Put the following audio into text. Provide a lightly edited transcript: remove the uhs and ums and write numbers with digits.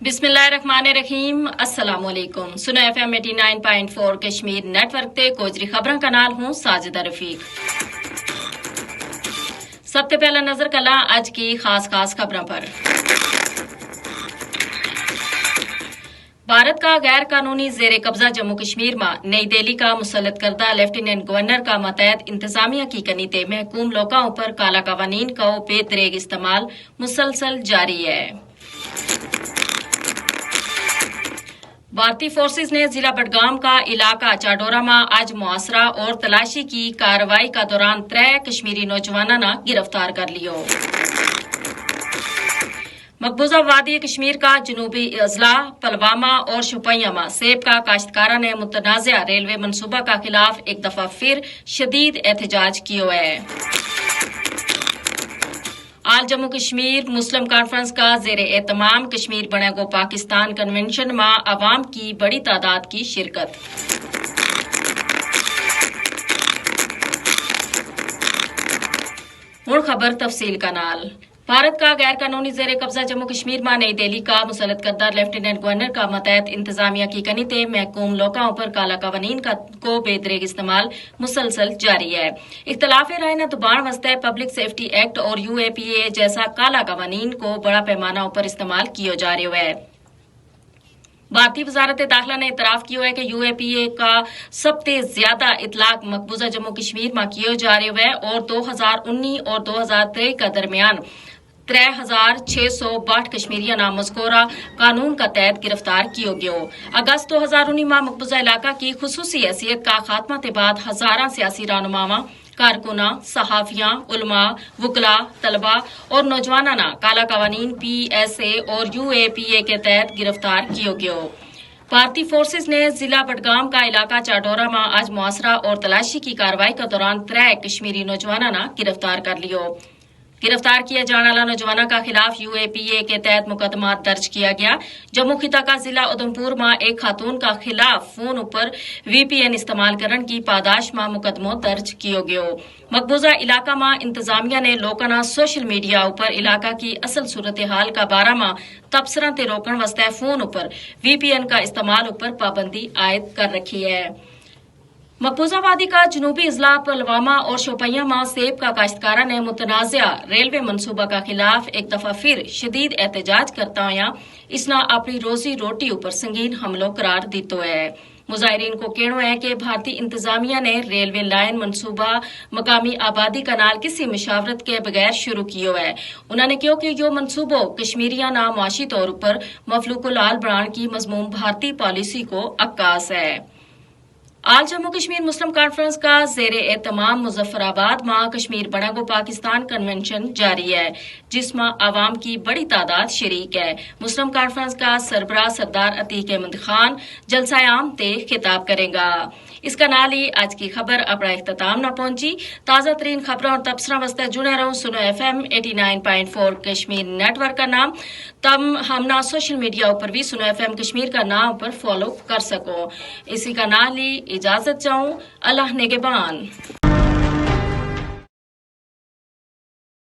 बिस्मिल्लाहिर्रहमानिर्रहीम अस्सलाम वालेकुम। सुनो FM 89.4 कश्मीर नेटवर्क ते कोजरी खबरां का नाल हूं साजिदा रफीक। सबसे पहला नजर कला आज की खास खबरों पर। भारत का गैर कानूनी जेर कब्जा जम्मू कश्मीर में नई दिल्ली का मुसलत करदा लेफ्टिनेंट गवर्नर का मतहत इंतजामिया की कनीते महकूम लोगों पर काला कवानीन का बेतरेग इस्तेमाल मुसलसल जारी है। भारतीय फोर्सेज ने जिला बडगाम का इलाका चाडोरा में आज मुआसरा और तलाशी की कार्रवाई का दौरान 3 कश्मीरी नौजवानों ने गिरफ्तार कर लियो। मकबूजा वादी कश्मीर का जनूबी अजला पुलवामा और शोपियां में सेब का काश्तकारा ने मुतनाज़ा रेलवे मनसूबा का खिलाफ एक दफा फिर शदीद एहतजाज किया है। आल जम्मू कश्मीर मुस्लिम कॉन्फ्रेंस का जेर एहतमाम कश्मीर बनेगो पाकिस्तान कन्वेंशन में अवाम की बड़ी तादाद की शिरकत। हुण खबर तफसील का नाल। भारत का गैर कानूनी जेर कब्जा जम्मू कश्मीर में नई दिल्ली का मुसलत करदा लेफ्टिनेंट गवर्नर का मतहत इंतजामिया की कनीते महकूम लोगों पर काला कवानीन को बेदरेग इस्तेमाल मुसलसल जारी है। इख्तलाफ राय न दुबान वस्ते पब्लिक सेफ्टी एक्ट और UAPA जैसा काला कवानीन को बड़ा पैमाना पर इस्तेमाल किया जा रहा है। भारतीय वजारत दाखिला ने इतराफ किया है कि UAPA का सबसे ज्यादा इतलाक मकबूजा जम्मू कश्मीर में किया जा रहा है और 2019 और 2023 का दरमियान 3662 कश्मीरिया नाम मज़कूरा कानून का तहत गिरफ्तार किया गया। अगस्त 2019 में मकबूजा इलाका की खुसूसी हैसियत का खात्मा के बाद हजारा सियासी रहनुमावा कारकुना सहाफियां उलमा वकला तलबा और नौजवाना काला कवानीन PSA और UAPA के तहत गिरफ्तार किया गया। भारतीय फोर्सेज ने जिला बडगाम का इलाका चाडोरा में आज मुआसरा और तलाशी की कार्रवाई के दौरान 3 कश्मीरी नौजवाना गिरफ्तार कर लियो। गिरफ्तार किए जाने वाला नौजवानों का खिलाफ UAPA के तहत मुकदमा दर्ज किया गया। जम्मू खिता का जिला उधमपुर में एक खातून का खिलाफ फोन पर VPN इस्तेमाल करने की पादाश में मुकदमो दर्ज किया गया। मकबूजा इलाका में इंतजामिया ने लोगों सोशल मीडिया पर इलाका की असल सूरत हाल का बारा में तबसरा ते रोकने वास्ते फोन पर VPN का इस्तेमाल पर पाबंदी आयद कर रखी है। मकबूजा वादी का जनूबी अजला पुलवामा और शोपियां में सेब का काश्तकारा ने मुतनाज़ा रेलवे मनसूबा का खिलाफ एक दफा फिर शदीद एहतजाज करता हुआ इसना अपनी रोजी रोटी ऊपर संगीन हमलो करार दितो है। मुजाहिरीन को कहना है कि भारतीय इंतजामिया ने रेलवे लाइन मनसूबा मकामी आबादी का नाल किसी मशावरत के बगैर शुरू किया है। उन्होंने कहा कि यो मनसूबो कश्मीरिया ना मुआशी तौर पर मफलूकुल हाल बनाने की मजमून भारतीय पॉलिसी को अक्कास है। आल जम्मू कश्मीर मुस्लिम कॉन्फ्रेंस का जेर एहतमाम मुजफ्फराबाद में कश्मीर बनेगो पाकिस्तान कन्वेंशन जारी है जिसमें आवाम की बड़ी तादाद शरीक है। मुस्लिम कॉन्फ्रेंस का सरबराह सरदार अतीक अहमद खान जलसा आम ते खिताब करेगा। इसका नाल ही आज की खबर अपना इख्तिताम न पहुंची। ताज़ा तरीन खबरों और तबसरा वास्ते जुड़े रहो सुनो FM 89.4 कश्मीर नेटवर्क का नाम तब हमना सोशल मीडिया पर भी सुनो FM कश्मीर का नाम पर फॉलो कर सको। इसी का नाल ही इजाजत चाहूं। अल्लाह नेगेबान।